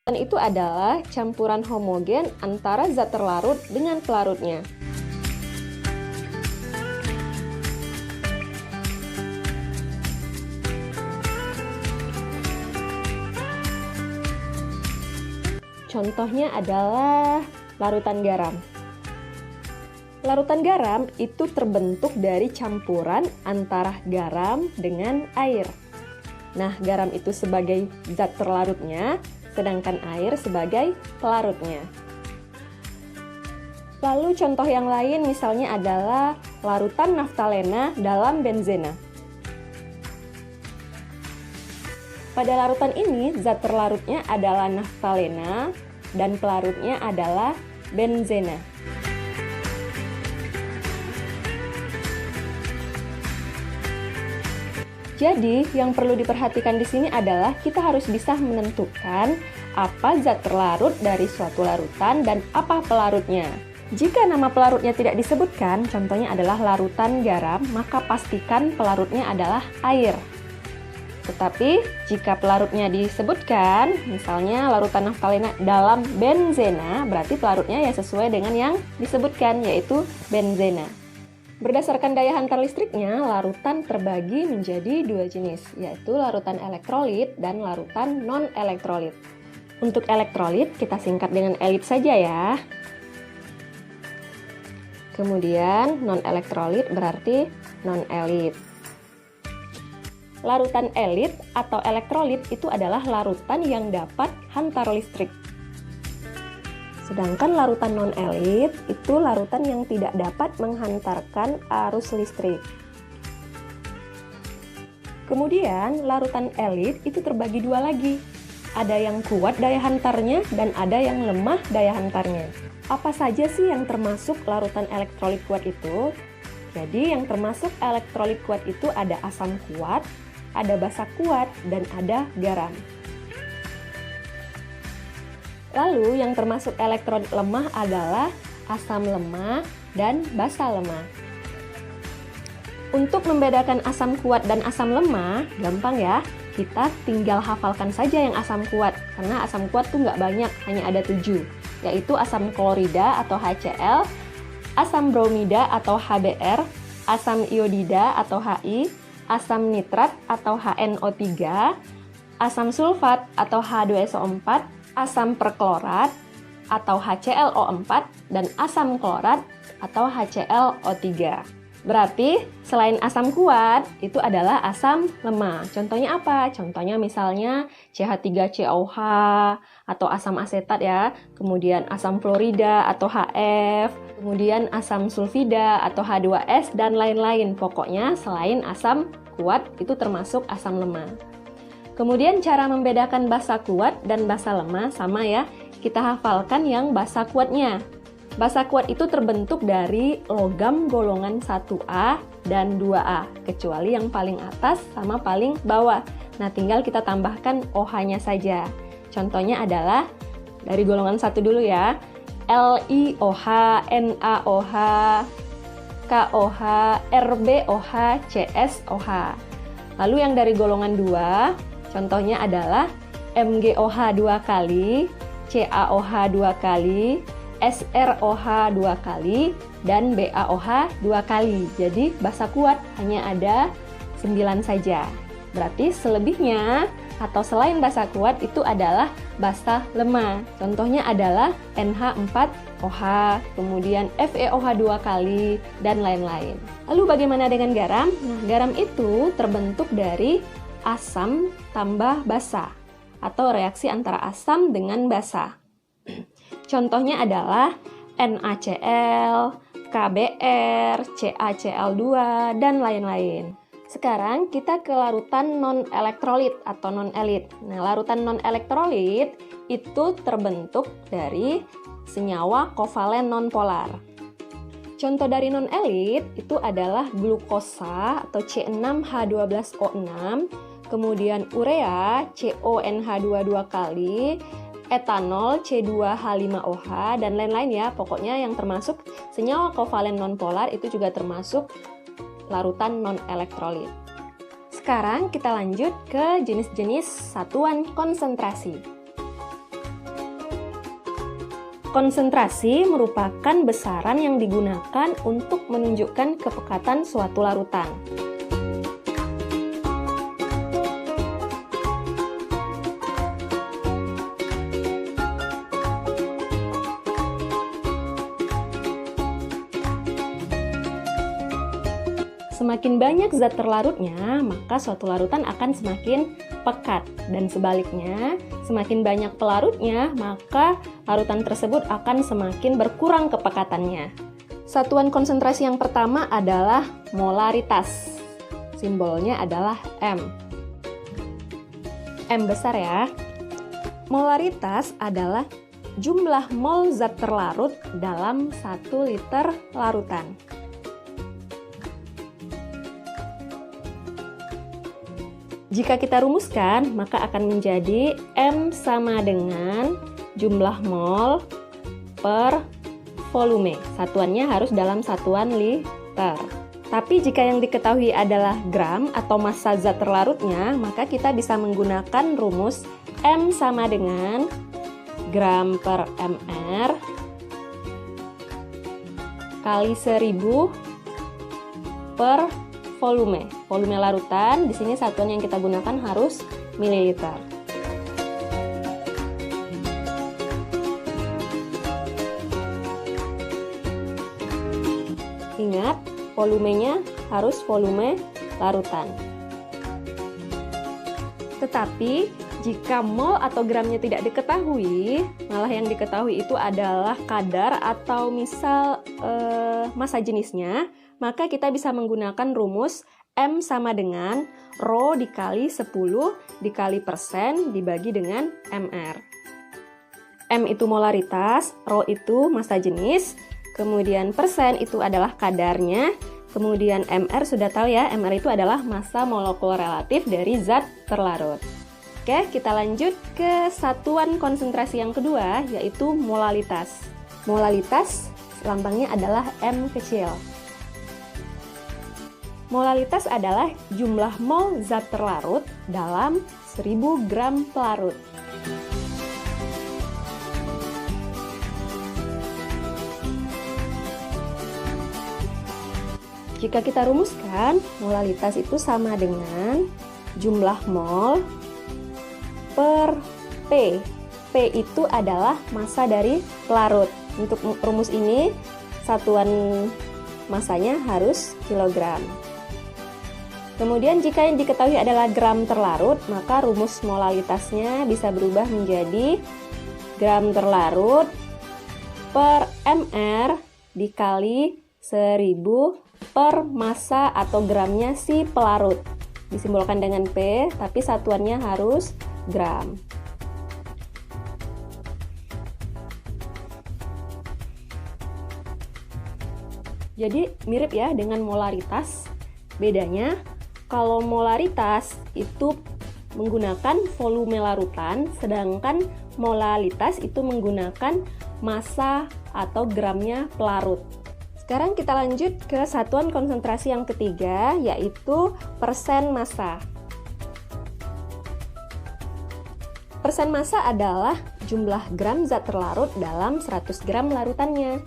Dan itu adalah campuran homogen antara zat terlarut dengan pelarutnya. Contohnya adalah larutan garam. Larutan garam itu terbentuk dari campuran antara garam dengan air. Nah, garam itu sebagai zat terlarutnya, sedangkan air sebagai pelarutnya. Lalu contoh yang lain misalnya adalah larutan naftalena dalam benzena. Pada larutan ini, zat terlarutnya adalah naftalena dan pelarutnya adalah benzena. Jadi, yang perlu diperhatikan di sini adalah kita harus bisa menentukan apa zat terlarut dari suatu larutan dan apa pelarutnya. Jika nama pelarutnya tidak disebutkan, contohnya adalah larutan garam, maka pastikan pelarutnya adalah air. Tetapi, jika pelarutnya disebutkan, misalnya larutan naftalena dalam benzena, berarti pelarutnya ya sesuai dengan yang disebutkan, yaitu benzena. Berdasarkan daya hantar listriknya, larutan terbagi menjadi dua jenis, yaitu larutan elektrolit dan larutan non-elektrolit. Untuk elektrolit, kita singkat dengan elit saja ya. Kemudian, non-elektrolit berarti non-elit. Larutan elit atau elektrolit itu adalah larutan yang dapat hantar listrik. Sedangkan larutan non-elit itu larutan yang tidak dapat menghantarkan arus listrik. Kemudian, larutan elit itu terbagi dua lagi. Ada yang kuat daya hantarnya dan ada yang lemah daya hantarnya. Apa saja sih yang termasuk larutan elektrolit kuat itu? Jadi, yang termasuk elektrolit kuat itu ada asam kuat, ada basa kuat, dan ada garam. Lalu yang termasuk elektrolit lemah adalah asam lemah dan basa lemah. Untuk membedakan asam kuat dan asam lemah, gampang ya. Kita tinggal hafalkan saja yang asam kuat, karena asam kuat tuh nggak banyak, hanya ada 7, yaitu asam klorida atau HCl, asam bromida atau HBr, asam iodida atau HI, asam nitrat atau HNO3, asam sulfat atau H2SO4, asam perklorat atau HClO4, dan asam klorat atau HClO3. Berarti selain asam kuat, itu adalah asam lemah. Contohnya apa? Contohnya misalnya CH3COH atau asam asetat ya, kemudian asam fluorida atau HF, kemudian asam sulfida atau H2S, dan lain-lain. Pokoknya selain asam kuat, itu termasuk asam lemah. Kemudian cara membedakan basa kuat dan basa lemah sama ya, kita hafalkan yang basa kuatnya. Basa kuat itu terbentuk dari logam golongan 1A dan 2A, kecuali yang paling atas sama paling bawah. Nah, tinggal kita tambahkan OH-nya saja. Contohnya adalah dari golongan 1 dulu ya. LiOH, NaOH, KOH, RbOH, CsOH. Lalu yang dari golongan 2, contohnya adalah MgOH 2 kali, CaOH 2 kali, SrOH 2 kali, dan BaOH 2 kali. Jadi basa kuat hanya ada 9 saja. Berarti selebihnya atau selain basa kuat itu adalah basa lemah. Contohnya adalah NH4OH, kemudian FeOH 2 kali, dan lain-lain. Lalu bagaimana dengan garam? Nah, garam itu terbentuk dari asam tambah basa atau reaksi antara asam dengan basa. Contohnya adalah NaCl, KBr, CaCl2, dan lain-lain. Sekarang kita ke larutan non-elektrolit atau non-elit. Nah, larutan non-elektrolit itu terbentuk dari senyawa kovalen nonpolar. Contoh dari non-elit itu adalah glukosa atau C6H12O6, kemudian urea CONH2 2 kali, etanol C2H5OH, dan lain-lain ya. Pokoknya yang termasuk senyawa kovalen nonpolar itu juga termasuk larutan non-elektrolit. Sekarang kita lanjut ke jenis-jenis satuan konsentrasi. Konsentrasi merupakan besaran yang digunakan untuk menunjukkan kepekatan suatu larutan. Semakin banyak zat terlarutnya, maka suatu larutan akan semakin pekat. Dan sebaliknya, semakin banyak pelarutnya, maka larutan tersebut akan semakin berkurang kepekatannya. Satuan konsentrasi yang pertama adalah molaritas. Simbolnya adalah M. M besar ya. Molaritas adalah jumlah mol zat terlarut dalam 1 liter larutan. Jika kita rumuskan, maka akan menjadi M sama dengan jumlah mol per volume. Satuannya harus dalam satuan liter. Tapi jika yang diketahui adalah gram atau massa zat terlarutnya, maka kita bisa menggunakan rumus M sama dengan gram per mr kali 1000 per volume. Volume larutan, di sini satuan yang kita gunakan harus mililiter. Ingat, volumenya harus volume larutan. Tetapi, jika mol atau gramnya tidak diketahui, malah yang diketahui itu adalah kadar atau misal massa jenisnya, maka kita bisa menggunakan rumus M sama dengan Rho dikali 10 dikali persen dibagi dengan mr. M itu molaritas, Rho itu massa jenis, kemudian persen itu adalah kadarnya, kemudian mr sudah tahu ya, mr itu adalah massa molekul relatif dari zat terlarut. Oke, kita lanjut ke satuan konsentrasi yang kedua, yaitu molalitas. Molalitas lambangnya adalah M kecil. Molalitas adalah jumlah mol zat terlarut dalam 1000 gram pelarut. Jika kita rumuskan, molalitas itu sama dengan jumlah mol per P. P itu adalah massa dari pelarut. Untuk rumus ini, satuan massanya harus kilogram. Kemudian jika yang diketahui adalah gram terlarut, maka rumus molalitasnya bisa berubah menjadi gram terlarut per mr dikali 1000 per massa atau gramnya si pelarut. Disimbolkan dengan P, tapi satuannya harus gram. Jadi mirip ya dengan molaritas. Bedanya, kalau molaritas itu menggunakan volume larutan, sedangkan molalitas itu menggunakan massa atau gramnya pelarut. Sekarang kita lanjut ke satuan konsentrasi yang ketiga, yaitu persen massa. Persen massa adalah jumlah gram zat terlarut dalam 100 gram larutannya.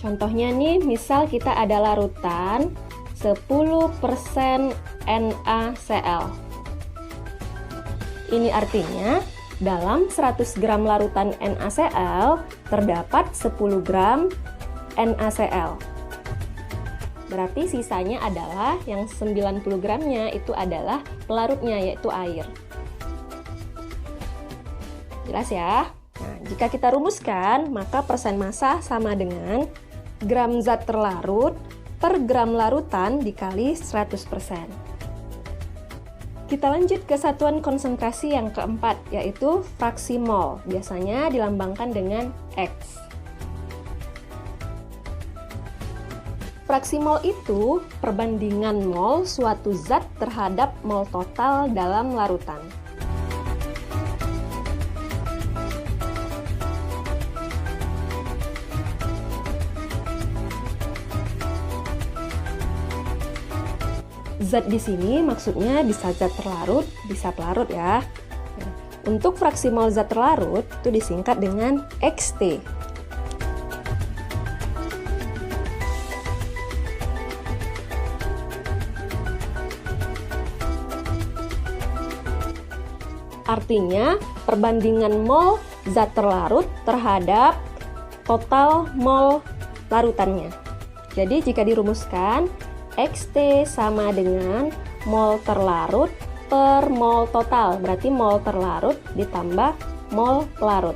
Contohnya nih, misal kita ada larutan 10% NaCl. Ini artinya dalam 100 gram larutan NaCl terdapat 10 gram NaCl. Berarti sisanya adalah yang 90 gramnya itu adalah pelarutnya, yaitu air. Jelas ya? Nah, jika kita rumuskan, maka persen massa sama dengan gram zat terlarut per gram larutan dikali 100%. Kita lanjut ke satuan konsentrasi yang keempat, yaitu fraksi mol. Biasanya dilambangkan dengan X. Fraksi mol itu perbandingan mol suatu zat terhadap mol total dalam larutan. Zat di sini maksudnya bisa zat terlarut, bisa pelarut ya. Nah, untuk fraksi mol zat terlarut itu disingkat dengan XT. Artinya perbandingan mol zat terlarut terhadap total mol larutannya. Jadi jika dirumuskan, XT sama dengan mol terlarut per mol total, berarti mol terlarut ditambah mol pelarut.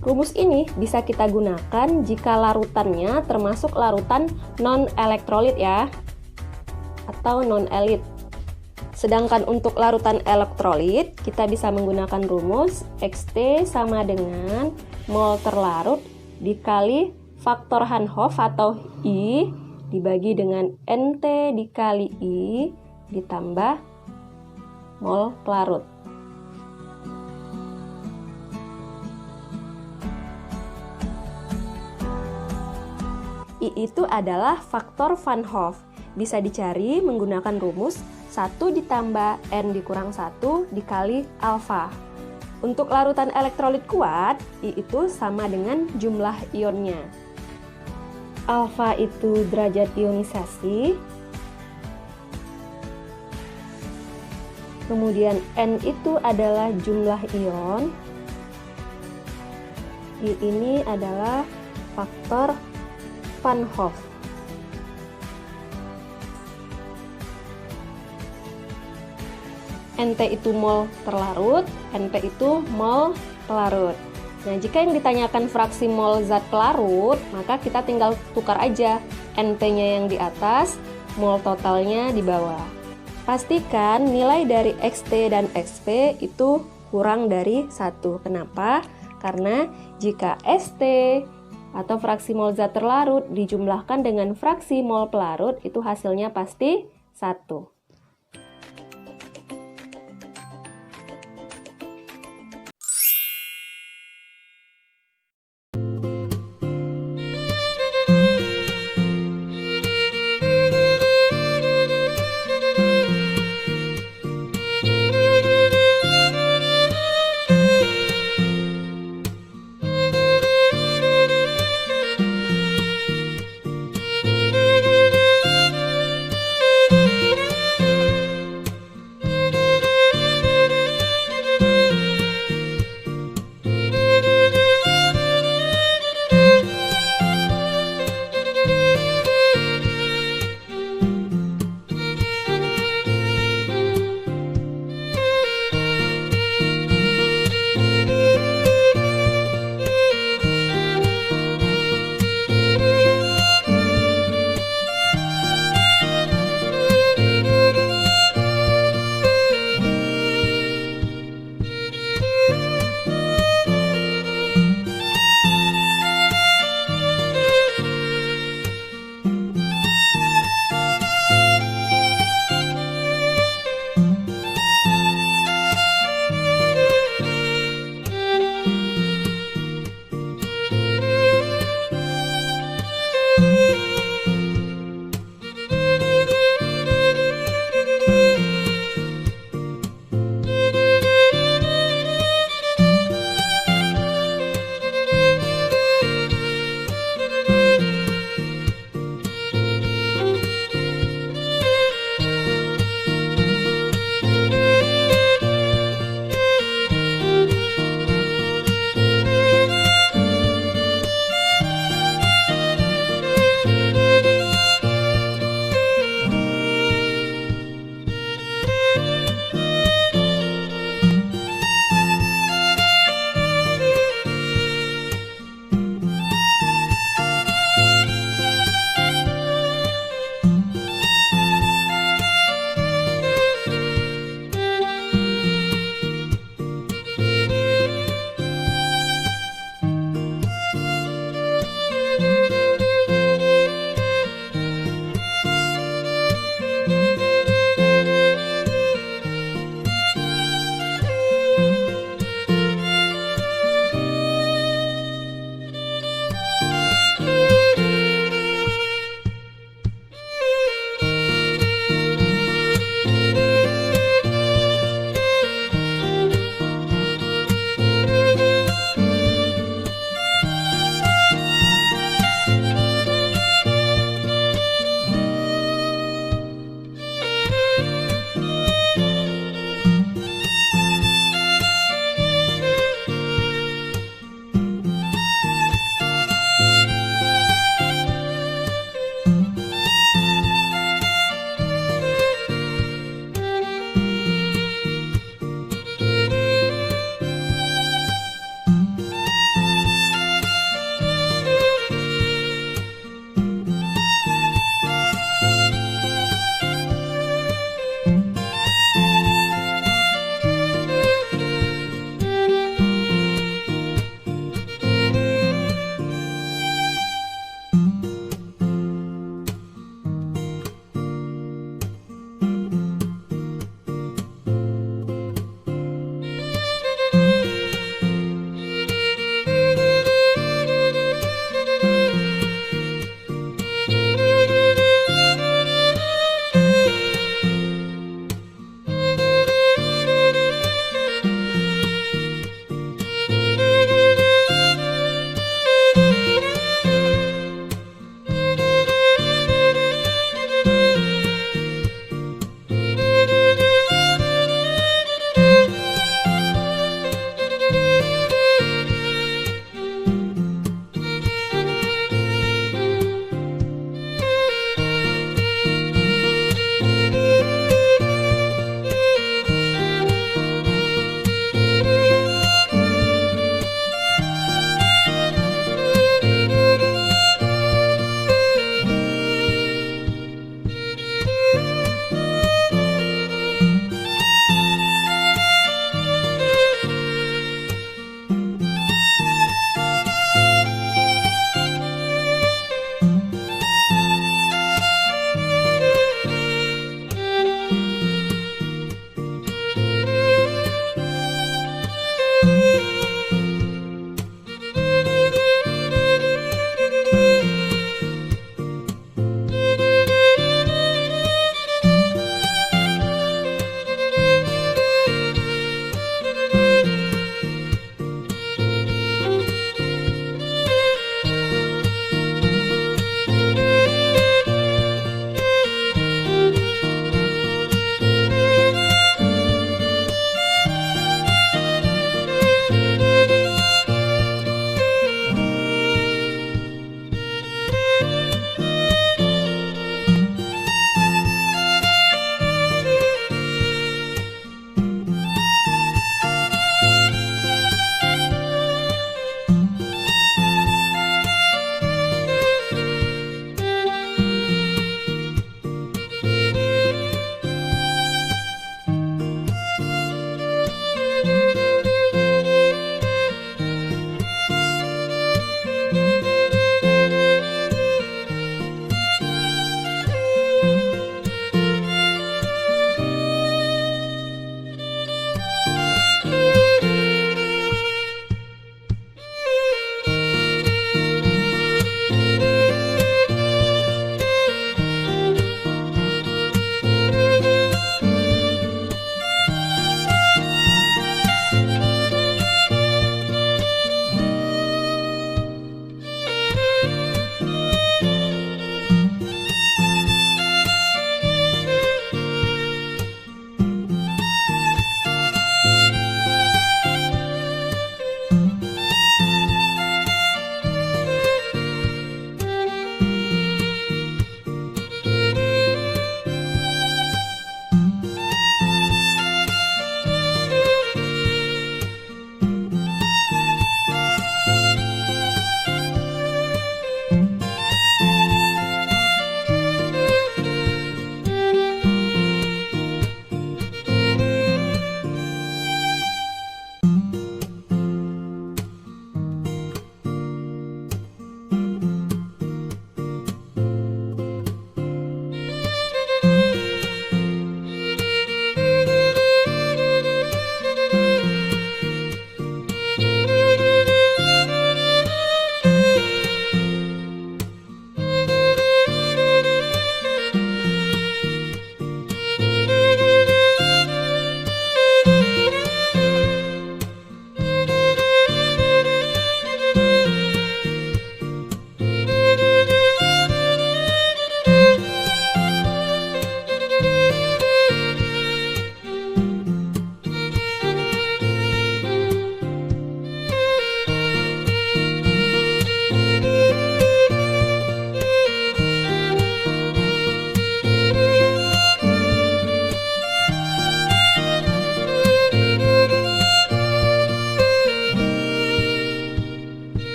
Rumus ini bisa kita gunakan jika larutannya termasuk larutan non-elektrolit ya, atau non-elit. Sedangkan untuk larutan elektrolit, kita bisa menggunakan rumus XT sama dengan mol terlarut dikali faktor Hanshof atau I dibagi dengan NT dikali I ditambah mol pelarut. I itu adalah faktor Van Hoff. Bisa dicari menggunakan rumus 1 ditambah N dikurang 1 dikali alfa. Untuk larutan elektrolit kuat, I itu sama dengan jumlah ionnya. Alfa itu derajat ionisasi. Kemudian N itu adalah jumlah ion. I ini adalah faktor Van Hoff. NT itu mol terlarut, NP itu mol pelarut. Nah, jika yang ditanyakan fraksi mol zat pelarut, maka kita tinggal tukar aja NP-nya yang di atas, mol totalnya di bawah. Pastikan nilai dari XT dan XP itu kurang dari 1. Kenapa? Karena jika ST atau fraksi mol zat terlarut dijumlahkan dengan fraksi mol pelarut, itu hasilnya pasti 1.